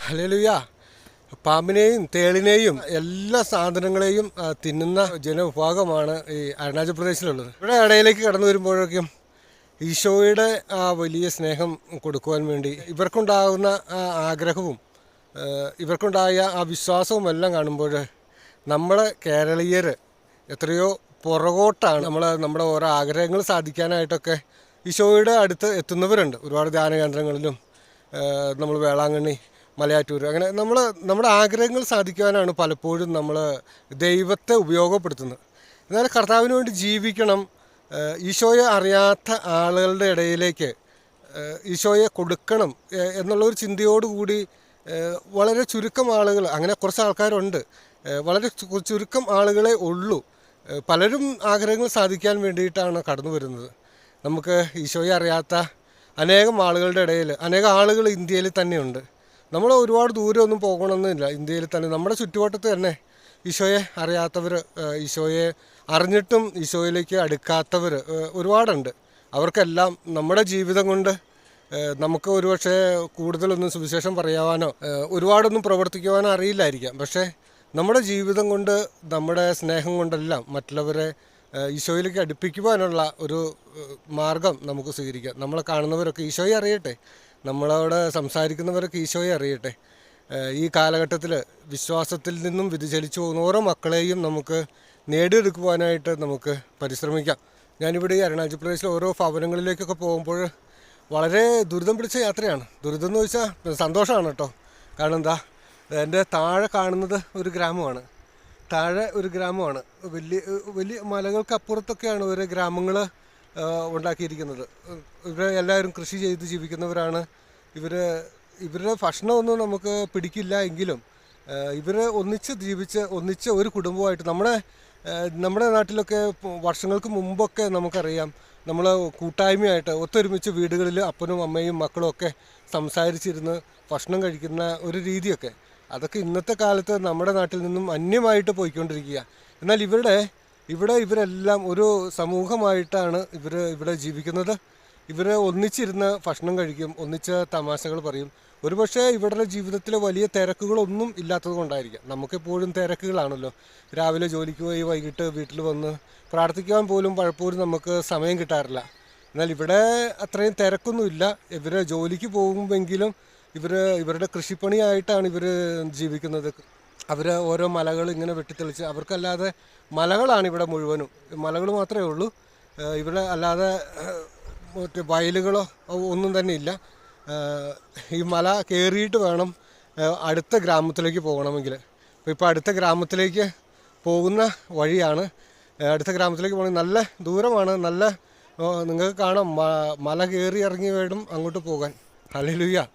Hallelujah. പാമ്പിനെയും തേളിനെയും എല്ലാ സാധനങ്ങളെയും തിന്നുന്ന ജനവിഭാഗമാണ് ഈ അരുണാചൽ പ്രദേശിലുള്ളത്. ഇവിടെ ഇടയിലേക്ക് കടന്നു വരുമ്പോഴേക്കും ഈശോയുടെ ആ വലിയ സ്നേഹം കൊടുക്കുവാൻ വേണ്ടി ഇവർക്കുണ്ടാകുന്ന ആ ആഗ്രഹവും ഇവർക്കുണ്ടായ ആ വിശ്വാസവും എല്ലാം കാണുമ്പോൾ നമ്മുടെ കേരളീയർ എത്രയോ പുറകോട്ടാണ്. നമ്മുടെ ഓരോ ആഗ്രഹങ്ങൾ സാധിക്കാനായിട്ടൊക്കെ ഈശോയുടെ അടുത്ത് എത്തുന്നവരുണ്ട്. ഒരുപാട് ധ്യാന കേന്ദ്രങ്ങളിലും നമ്മൾ വേളാങ്കണ്ണി, മലയാറ്റൂർ, അങ്ങനെ നമ്മുടെ ആഗ്രഹങ്ങൾ സാധിക്കുവാനാണ് പലപ്പോഴും നമ്മൾ ദൈവത്തെ ഉപയോഗപ്പെടുത്തുന്നത്. എന്നാൽ കർത്താവിന് വേണ്ടി ജീവിക്കണം, ഈശോയെ അറിയാത്ത ആളുകളുടെ ഇടയിലേക്ക് ഈശോയെ കൊടുക്കണം എന്നുള്ളൊരു ചിന്തയോടുകൂടി വളരെ ചുരുക്കം ആളുകൾ, അങ്ങനെ കുറച്ച് ആൾക്കാരുണ്ട്, വളരെ ചുരുക്കം ആളുകളെ ഉള്ളൂ. പലരും ആഗ്രഹങ്ങൾ സാധിക്കാൻ വേണ്ടിയിട്ടാണ് കടന്നു വരുന്നത്. നമുക്ക് ഈശോയെ അറിയാത്ത അനേകം ആളുകളുടെ ഇടയിൽ അനേകം ആളുകൾ ഇന്ത്യയിൽ തന്നെയുണ്ട്. നമ്മൾ ഒരുപാട് ദൂരമൊന്നും പോകണമെന്നില്ല. ഇന്ത്യയിൽ തന്നെ നമ്മുടെ ചുറ്റുവട്ടത്ത് തന്നെ ഈശോയെ അറിയാത്തവർ, ഈശോയെ അറിഞ്ഞിട്ടും ഈശോയിലേക്ക് അടുക്കാത്തവർ ഒരുപാടുണ്ട്. അവർക്കെല്ലാം നമ്മുടെ ജീവിതം കൊണ്ട് നമുക്ക് ഒരുപക്ഷെ കൂടുതലൊന്നും സുവിശേഷം പറയുവാനോ ഒരുപാടൊന്നും പ്രവർത്തിക്കുവാനോ അറിയില്ലായിരിക്കാം. പക്ഷേ നമ്മുടെ ജീവിതം കൊണ്ട്, നമ്മുടെ സ്നേഹം കൊണ്ടെല്ലാം മറ്റുള്ളവരെ ഈശോയിലേക്ക് അടുപ്പിക്കുവാനുള്ള ഒരു മാർഗം നമുക്ക് സ്വീകരിക്കാം. നമ്മളെ കാണുന്നവരൊക്കെ ഈശോയെ അറിയട്ടെ, നമ്മളോട് സംസാരിക്കുന്നവരൊക്കെ ഈശോയെ അറിയട്ടെ. ഈ കാലഘട്ടത്തിൽ വിശ്വാസത്തിൽ നിന്നും വ്യതിചലിച്ചു പോകുന്ന ഓരോ മക്കളെയും നമുക്ക് നേടിയെടുക്കുവാനായിട്ട് നമുക്ക് പരിശ്രമിക്കാം. ഞാനിവിടെ ഈ അരുണാചൽ പ്രദേശിലെ ഓരോ ഭവനങ്ങളിലേക്കൊക്കെ പോകുമ്പോൾ വളരെ ദുരിതം പിടിച്ച യാത്രയാണ്. ദുരിതം എന്ന് വെച്ചാൽ സന്തോഷമാണ് കേട്ടോ. കാരണം എന്താ, എൻ്റെ താഴെ കാണുന്നത് ഒരു ഗ്രാമമാണ്. വലിയ വലിയ മലകൾക്കപ്പുറത്തൊക്കെയാണ് ഒരു ഗ്രാമങ്ങൾ ഉണ്ടാക്കിയിരിക്കുന്നത്. ഇവർ എല്ലാവരും കൃഷി ചെയ്ത് ജീവിക്കുന്നവരാണ്. ഇവരുടെ ഭക്ഷണമൊന്നും നമുക്ക് പിടിക്കില്ല എങ്കിലും ഇവർ ഒന്നിച്ച് ജീവിച്ച് ഒന്നിച്ച് ഒരു കുടുംബമായിട്ട് നമ്മുടെ നാട്ടിലൊക്കെ വർഷങ്ങൾക്ക് മുമ്പൊക്കെ നമുക്കറിയാം, നമ്മൾ കൂട്ടായ്മയായിട്ട് ഒത്തൊരുമിച്ച് വീടുകളിൽ അപ്പനും അമ്മയും മക്കളും ഒക്കെ സംസാരിച്ചിരുന്ന് ഭക്ഷണം കഴിക്കുന്ന ഒരു രീതിയൊക്കെ, അതൊക്കെ ഇന്നത്തെ കാലത്ത് നമ്മുടെ നാട്ടിൽ നിന്നും അന്യമായിട്ട് പോയിക്കൊണ്ടിരിക്കുക. എന്നാൽ ഇവരെല്ലാം ഒരു സമൂഹമായിട്ടാണ് ഇവിടെ ജീവിക്കുന്നത്. ഇവർ ഒന്നിച്ചിരുന്ന് ഭക്ഷണം കഴിക്കും, ഒന്നിച്ച് തമാശകൾ പറയും. ഒരുപക്ഷെ ഇവരുടെ ജീവിതത്തിൽ വലിയ തിരക്കുകളൊന്നും ഇല്ലാത്തത് കൊണ്ടായിരിക്കാം. നമുക്കെപ്പോഴും തിരക്കുകളാണല്ലോ. രാവിലെ ജോലിക്ക് പോയി വൈകിട്ട് വീട്ടിൽ വന്ന് പ്രാർത്ഥിക്കുവാൻ പോലും പലപ്പോഴും നമുക്ക് സമയം കിട്ടാറില്ല. എന്നാൽ ഇവിടെ അത്രയും തിരക്കൊന്നുമില്ല. ഇവർ ജോലിക്ക് പോകുമെങ്കിലും ഇവരുടെ കൃഷിപ്പണിയായിട്ടാണ് ഇവർ ജീവിക്കുന്നത്. അവർ ഓരോ മലകൾ ഇങ്ങനെ വെട്ടിത്തെളിച്ച്, അവർക്കല്ലാതെ മലകളാണ് ഇവിടെ മുഴുവനും, മലകൾ മാത്രമേ ഉള്ളൂ. ഇവിടെ അല്ലാതെ മറ്റേ വയലുകളോ ഒന്നും തന്നെ ഇല്ല. ഈ മല കയറിയിട്ട് വേണം അടുത്ത ഗ്രാമത്തിലേക്ക് പോകണമെങ്കിൽ. ഇപ്പോൾ അടുത്ത ഗ്രാമത്തിലേക്ക് പോകുന്ന വഴിയാണ്. അടുത്ത ഗ്രാമത്തിലേക്ക് പോകണമെങ്കിൽ നല്ല ദൂരമാണ്. നിങ്ങൾക്ക് കാണാം, മല കയറി ഇറങ്ങി വേണം അങ്ങോട്ട് പോകാൻ. ഹല്ലേലൂയ.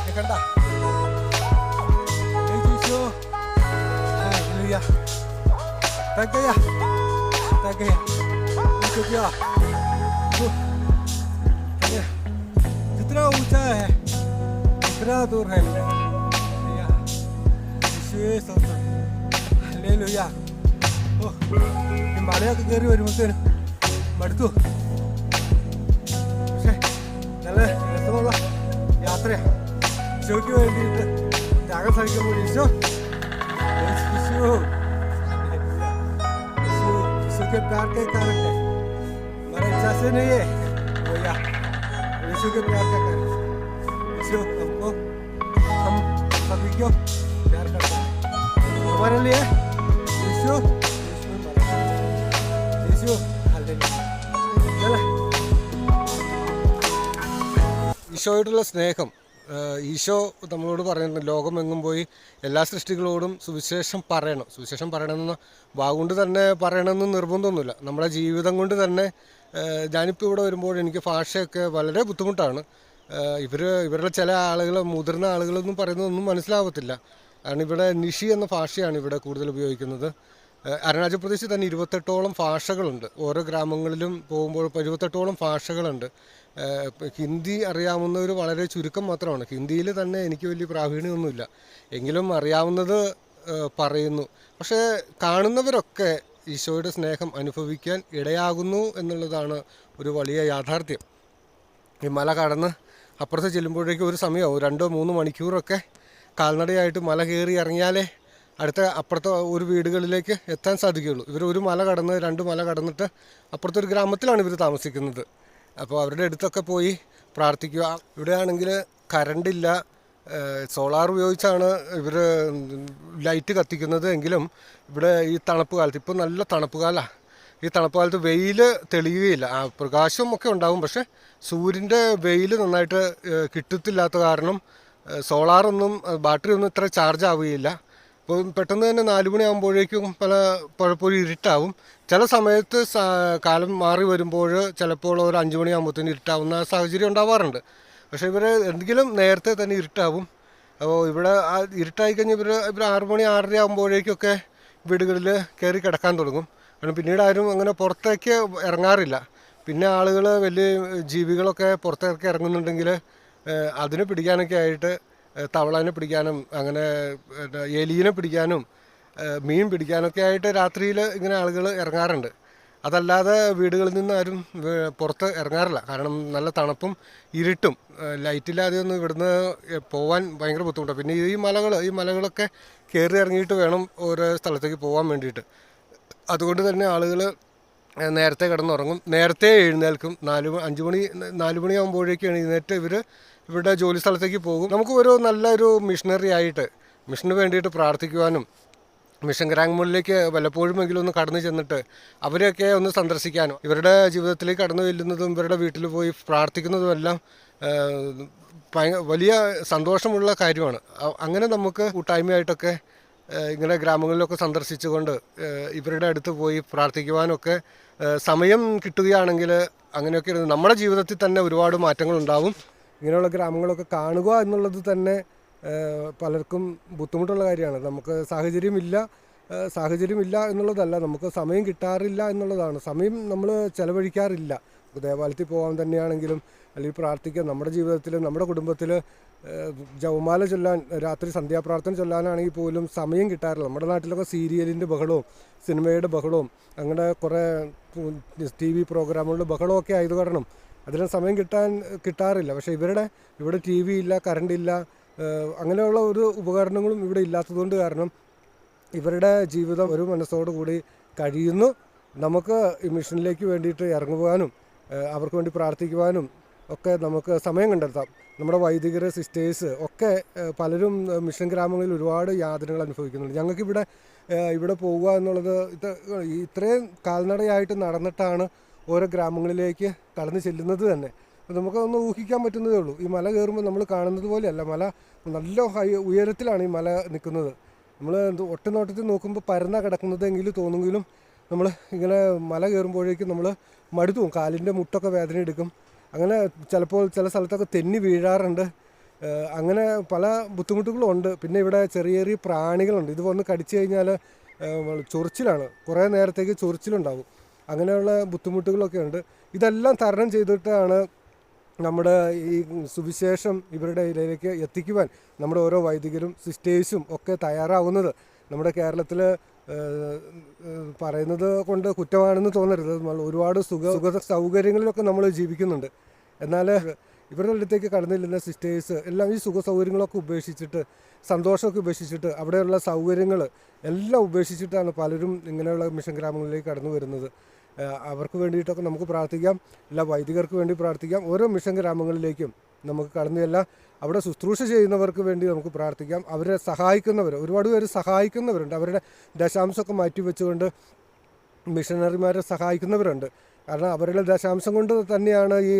Back കണ്ട जितना ऊंचा है उतना दूर है। ഹല്ലേലൂയ. ഓ, ഈ മലയൊക്കെ കയറി വരുമ്പോഴത്തേനും മടുത്തു. പക്ഷേ നല്ല രസമുള്ള യാത്രയാണ്. ഈശോയ്ക്ക് വേണ്ടിയിട്ട് ത്യാഗം സഹിക്കുമ്പോൾ ഈശോ के प्यार के कारण है, हमारे इच्छा से नहीं है भैया, यीशु के प्यार का कारण। यीशु हमको, हम सभी को प्यार करता है, हमारे लिए यीशु यीशु हालेलुया. ഈശോയോടുള്ള സ്നേഹം, ഈശോ നമ്മളോട് പറയുന്നത് ലോകമെങ്ങും പോയി എല്ലാ സൃഷ്ടികളോടും സുവിശേഷം പറയണം. സുവിശേഷം പറയണമെന്ന് വാഗുകൊണ്ട് തന്നെ പറയണമെന്ന് നിർബന്ധമൊന്നുമില്ല. നമ്മുടെ ജീവിതം കൊണ്ട് തന്നെ. ഞാനിപ്പോൾ ഇവിടെ വരുമ്പോൾ എനിക്ക് ഭാഷയൊക്കെ വളരെ ബുദ്ധിമുട്ടാണ്. ഇവരുടെ ചില ആളുകൾ, മുതിർന്ന ആളുകളൊന്നും പറയുന്നതൊന്നും മനസ്സിലാവത്തില്ല. കാരണം ഇവിടെ നിഷി എന്ന ഭാഷയാണ് ഇവിടെ കൂടുതൽ ഉപയോഗിക്കുന്നത്. അരുണാചൽ പ്രദേശിൽ തന്നെ 28ഓളം ഭാഷകളുണ്ട്. ഓരോ ഗ്രാമങ്ങളിലും പോകുമ്പോൾ 28ഓളം ഭാഷകളുണ്ട്. ഹിന്ദി അറിയാവുന്നവർ വളരെ ചുരുക്കം മാത്രമാണ്. ഹിന്ദിയിൽ തന്നെ എനിക്ക് വലിയ പ്രാവീണ്യമൊന്നുമില്ല, എങ്കിലും അറിയാവുന്നത് പറയുന്നു. പക്ഷേ കാണുന്നവരൊക്കെ ഈശോയുടെ സ്നേഹം അനുഭവിക്കാൻ ഇടയാകുന്നു എന്നുള്ളതാണ് ഒരു വലിയ യാഥാർത്ഥ്യം. ഈ മല കടന്ന് അപ്പുറത്ത് ചെല്ലുമ്പോഴേക്കും ഒരു സമയമാവും, 2-3 മണിക്കൂറൊക്കെ കാൽനടയായിട്ട് മല കയറി ഇറങ്ങിയാലേ അടുത്ത അപ്പുറത്തെ ഒരു വീടുകളിലേക്ക് എത്താൻ സാധിക്കുകയുള്ളൂ. ഇവർ ഒരു മല കടന്ന് 2 മല കടന്നിട്ട് അപ്പുറത്തൊരു ഗ്രാമത്തിലാണ് ഇവർ താമസിക്കുന്നത്. അപ്പോൾ അവരുടെ അടുത്തൊക്കെ പോയി പ്രാർത്ഥിക്കുക. ഇവിടെയാണെങ്കിൽ കറണ്ടില്ല, സോളാർ ഉപയോഗിച്ചാണ് ഇവർ ലൈറ്റ് കത്തിക്കുന്നത്. എങ്കിലും ഇവിടെ ഈ തണുപ്പ് കാലത്ത്, ഇപ്പോൾ നല്ല തണുപ്പ് കാലമാണ്, ഈ തണുപ്പ് കാലത്ത് വെയിൽ തെളിയുകയില്ല. പ്രകാശമൊക്കെ ഉണ്ടാകും, പക്ഷേ സൂര്യൻ്റെ വെയിൽ നന്നായിട്ട് കിട്ടത്തില്ലാത്ത കാരണം സോളാറൊന്നും, ബാറ്ററി ഒന്നും ഇത്ര ചാർജ് ആവുകയില്ല. അപ്പോൾ പെട്ടെന്ന് തന്നെ 4 മണിയാകുമ്പോഴേക്കും പലപ്പോഴും ഇരുട്ടാവും. ചില സമയത്ത് കാലം മാറി വരുമ്പോൾ ചിലപ്പോൾ ഒരു 5 മണിയാകുമ്പോഴത്തേന് ഇരുട്ടാവുന്ന സാഹചര്യം ഉണ്ടാവാറുണ്ട്. പക്ഷേ ഇവർ എന്തെങ്കിലും നേരത്തെ തന്നെ ഇരുട്ടാവും. അപ്പോൾ ഇവിടെ ഇരുട്ടായി കഴിഞ്ഞ് ഇവർ 6 മണി 6:30 ആകുമ്പോഴേക്കൊക്കെ വീടുകളിൽ കയറി കിടക്കാൻ തുടങ്ങും. കാരണം പിന്നീട് ആരും അങ്ങനെ പുറത്തേക്ക് ഇറങ്ങാറില്ല. പിന്നെ ആളുകൾ, വലിയ ജീവികളൊക്കെ പുറത്തേക്ക് ഇറങ്ങുന്നുണ്ടെങ്കിൽ അതിനെ പിടിക്കാനൊക്കെ ആയിട്ട്, തവളനെ പിടിക്കാനും അങ്ങനെ എലീനെ പിടിക്കാനും മീൻ പിടിക്കാനൊക്കെ ആയിട്ട് രാത്രിയിൽ ഇങ്ങനെ ആളുകൾ ഇറങ്ങാറുണ്ട്. അതല്ലാതെ വീടുകളിൽ നിന്ന് ആരും പുറത്ത് ഇറങ്ങാറില്ല. കാരണം നല്ല തണുപ്പും ഇരുട്ടും, ലൈറ്റില്ലാതെ ഒന്നും ഇവിടുന്ന് പോകാൻ ഭയങ്കര ബുദ്ധിമുട്ടാണ്. പിന്നെ ഈ മലകളൊക്കെ കയറി ഇറങ്ങിയിട്ട് വേണം ഓരോ സ്ഥലത്തേക്ക് പോകാൻ വേണ്ടിയിട്ട്. അതുകൊണ്ട് തന്നെ ആളുകൾ നേരത്തെ കിടന്നുറങ്ങും, നേരത്തെ എഴുന്നേൽക്കും. 4 മണിയാകുമ്പോഴേക്കും എഴുന്നേറ്റ് ഇവരുടെ ജോലി സ്ഥലത്തേക്ക് പോകും. നമുക്ക് ഒരു നല്ലൊരു മിഷണറി ആയിട്ട് മിഷന് വേണ്ടിയിട്ട് പ്രാർത്ഥിക്കുവാനും മിഷൻ ഗ്രാമങ്ങളിലേക്ക് വല്ലപ്പോഴുമെങ്കിലും ഒന്ന് കടന്നു ചെന്നിട്ട് അവരെയൊക്കെ ഒന്ന് സന്ദർശിക്കാനും, ഇവരുടെ ജീവിതത്തിലേക്ക് കടന്നു ചെല്ലുന്നതും ഇവരുടെ വീട്ടിൽ പോയി പ്രാർത്ഥിക്കുന്നതുമെല്ലാം വലിയ സന്തോഷമുള്ള കാര്യമാണ്. അങ്ങനെ നമുക്ക് കൂട്ടായ്മയായിട്ടൊക്കെ ഇങ്ങനെ ഗ്രാമങ്ങളിലൊക്കെ സന്ദർശിച്ചുകൊണ്ട് ഇവരുടെ അടുത്ത് പോയി പ്രാർത്ഥിക്കുവാനൊക്കെ സമയം കിട്ടുകയാണെങ്കിൽ അങ്ങനെയൊക്കെ നമ്മുടെ ജീവിതത്തിൽ തന്നെ ഒരുപാട് മാറ്റങ്ങളുണ്ടാവും. ഇങ്ങനെയുള്ള ഗ്രാമങ്ങളൊക്കെ കാണുക എന്നുള്ളത് തന്നെ പലർക്കും ബുദ്ധിമുട്ടുള്ള കാര്യമാണ്. നമുക്ക് സാഹചര്യമില്ല എന്നുള്ളതല്ല, നമുക്ക് സമയം കിട്ടാറില്ല എന്നുള്ളതാണ്. സമയം നമ്മൾ ചിലവഴിക്കാറില്ല. ദേവാലയത്തിൽ പോകാൻ തന്നെയാണെങ്കിലും, അല്ലെങ്കിൽ പ്രാർത്ഥിക്കാൻ, നമ്മുടെ ജീവിതത്തിൽ, നമ്മുടെ കുടുംബത്തിൽ ജപമാല ചൊല്ലാൻ, രാത്രി സന്ധ്യാപ്രാർത്ഥന ചൊല്ലാനാണെങ്കിൽ പോലും സമയം കിട്ടാറില്ല. നമ്മുടെ നാട്ടിലൊക്കെ സീരിയലിൻ്റെ ബഹളവും സിനിമയുടെ ബഹളവും അങ്ങനെ കുറേ TV പ്രോഗ്രാമുകളുടെ ബഹളമൊക്കെ ആയത് കാരണം അതിന് സമയം കിട്ടാറില്ല. പക്ഷേ ഇവിടെ TV ഇല്ല, കറണ്ടില്ല, അങ്ങനെയുള്ള ഒരു ഉപകരണങ്ങളും ഇവിടെ ഇല്ലാത്തതുകൊണ്ട് കാരണം ഇവരുടെ ജീവിതം ഒരു മനസ്സോടു കൂടി കഴിയുന്നു. നമുക്ക് ഈ മിഷനിലേക്ക് വേണ്ടിയിട്ട് ഇറങ്ങുവാനും അവർക്ക് വേണ്ടി പ്രാർത്ഥിക്കുവാനും ഒക്കെ നമുക്ക് സമയം കണ്ടെത്താം. നമ്മുടെ വൈദികർ, സിസ്റ്റേഴ്സ് ഒക്കെ പലരും മിഷൻ ഗ്രാമങ്ങളിൽ ഒരുപാട് യാതനകൾ അനുഭവിക്കുന്നുണ്ട്. ഞങ്ങൾക്കിവിടെ പോവുക എന്നുള്ളത് ഇത്രയും കാൽനടയായിട്ട് നടന്നിട്ടാണ് ഓരോ ഗ്രാമങ്ങളിലേക്ക് കടന്നു ചെല്ലുന്നത് തന്നെ. നമുക്കൊന്ന് ഊഹിക്കാൻ പറ്റുന്നതേ ഉള്ളൂ. ഈ മല കയറുമ്പോൾ നമ്മൾ കാണുന്നത് പോലെയല്ല, മല നല്ല ഉയരത്തിലാണ് ഈ മല നിൽക്കുന്നത്. നമ്മൾ ഒറ്റനോട്ടത്തിൽ നോക്കുമ്പോൾ പരന്ന കിടക്കുന്നതെങ്കിലും തോന്നുമെങ്കിലും നമ്മൾ ഇങ്ങനെ മല കയറുമ്പോഴേക്കും നമ്മൾ മടുത്തു പോകും. കാലിൻ്റെ മുട്ടൊക്കെ വേദന എടുക്കും. അങ്ങനെ ചിലപ്പോൾ ചില സ്ഥലത്തൊക്കെ തെന്നി വീഴാറുണ്ട്. അങ്ങനെ പല ബുദ്ധിമുട്ടുകളും ഉണ്ട്. പിന്നെ ഇവിടെ ചെറിയ ചെറിയ പ്രാണികളുണ്ട്. ഇത് വന്ന് കടിച്ചു കഴിഞ്ഞാൽ ചൊറിച്ചിലാണ്, കുറേ നേരത്തേക്ക് ചൊറിച്ചിലുണ്ടാവും. അങ്ങനെയുള്ള ബുദ്ധിമുട്ടുകളൊക്കെ ഉണ്ട്. ഇതെല്ലാം തരണം ചെയ്തിട്ടാണ് നമ്മുടെ ഈ സുവിശേഷം ഇവരുടെ ഇടയിലേക്ക് എത്തിക്കുവാൻ നമ്മുടെ ഓരോ വൈദികരും സിസ്റ്റേഴ്സും ഒക്കെ തയ്യാറാവുന്നത് നമ്മുടെ കേരളത്തിൽ പറയുന്നത് കൊണ്ട് കുറ്റമാണെന്ന് തോന്നരുത്. ഒരുപാട് സുഖ സൗകര്യങ്ങളിലൊക്കെ നമ്മൾ ജീവിക്കുന്നുണ്ട്. എന്നാൽ ഇവരുടെ അടുത്തേക്ക് കടന്നിരുന്ന സിസ്റ്റേഴ്സ് എല്ലാം ഈ സുഖ സൗകര്യങ്ങളൊക്കെ ഉപേക്ഷിച്ചിട്ട്, സന്തോഷമൊക്കെ ഉപേക്ഷിച്ചിട്ട്, അവിടെയുള്ള സൗകര്യങ്ങൾ എല്ലാം ഉപേക്ഷിച്ചിട്ടാണ് പലരും ഇങ്ങനെയുള്ള മിഷൻ ഗ്രാമങ്ങളിലേക്ക് കടന്നു വരുന്നത്. അവർക്ക് വേണ്ടിയിട്ടൊക്കെ നമുക്ക് പ്രാർത്ഥിക്കാം. എല്ലാ വൈദികർക്ക് വേണ്ടി പ്രാർത്ഥിക്കാം. ഓരോ മിഷൻ ഗ്രാമങ്ങളിലേക്കും നമുക്ക് കടന്നുചെല്ല. അവിടെ ശുശ്രൂഷ ചെയ്യുന്നവർക്ക് വേണ്ടി നമുക്ക് പ്രാർത്ഥിക്കാം. അവരെ സഹായിക്കുന്നവർ, ഒരുപാട് പേര് സഹായിക്കുന്നവരുണ്ട്. അവരുടെ ദശാംശമൊക്കെ മാറ്റി വെച്ചുകൊണ്ട് മിഷനറിമാരെ സഹായിക്കുന്നവരുണ്ട്. കാരണം അവരുടെ ദശാംശം കൊണ്ട് തന്നെയാണ് ഈ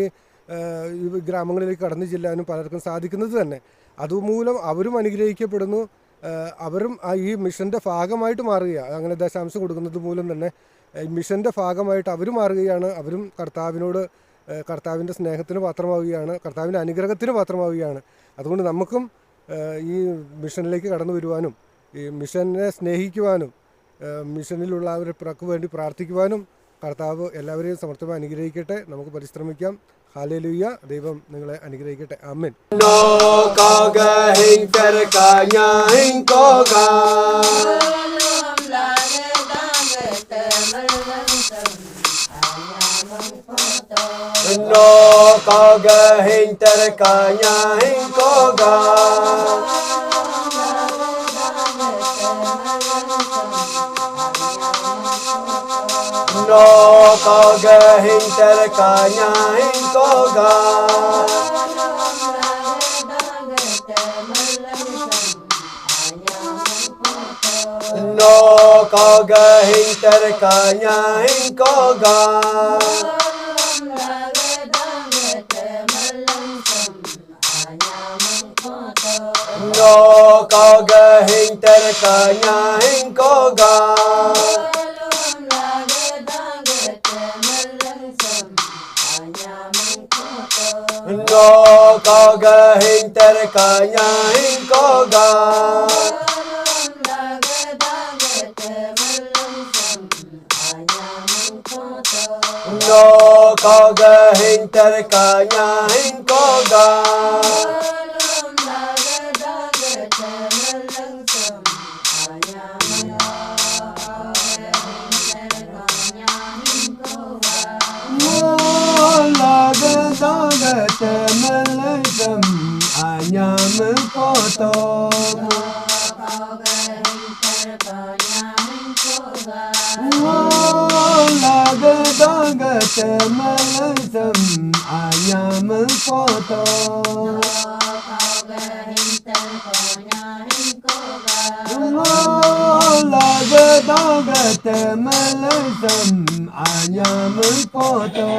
ഗ്രാമങ്ങളിലേക്ക് കടന്നു ചെല്ലാനും പലർക്കും സാധിക്കുന്നത് തന്നെ. അതുമൂലം അവരും അനുഗ്രഹിക്കപ്പെടുന്നു. അവരും ഈ മിഷൻ്റെ ഭാഗമായിട്ട് മാറുകയാണ്. അങ്ങനെ ദശാംശം കൊടുക്കുന്നത് മൂലം തന്നെ മിഷൻ്റെ ഭാഗമായിട്ട് അവർ മാറുകയാണ്. അവരും കർത്താവിൻ്റെ സ്നേഹത്തിന് പാത്രമാവുകയാണ്, കർത്താവിൻ്റെ അനുഗ്രഹത്തിന് പാത്രമാവുകയാണ്. അതുകൊണ്ട് നമുക്കും ഈ മിഷനിലേക്ക് കടന്നു വരുവാനും ഈ മിഷനെ സ്നേഹിക്കുവാനും മിഷനിലുള്ളവർക്ക് വേണ്ടി പ്രാർത്ഥിക്കുവാനും കർത്താവ് എല്ലാവരെയും സമർത്ഥമായി അനുഗ്രഹിക്കട്ടെ. നമുക്ക് പരിശ്രമിക്കാം. ഹല്ലേലൂയ. ദൈവം നിങ്ങളെ അനുഗ്രഹിക്കട്ടെ. ആമേൻ. No kaga hinter kanya hinkoga No kaga hinter kanya hinkoga No kaga hinter kanya hinkoga No kaga hinter kanya hinkoga No kaga hinter kanya hinkoga No kaga hinter kanya hinkoga Temelesem anyam poto Laga daga temelesem anyam poto Laga daga temelesem anyam poto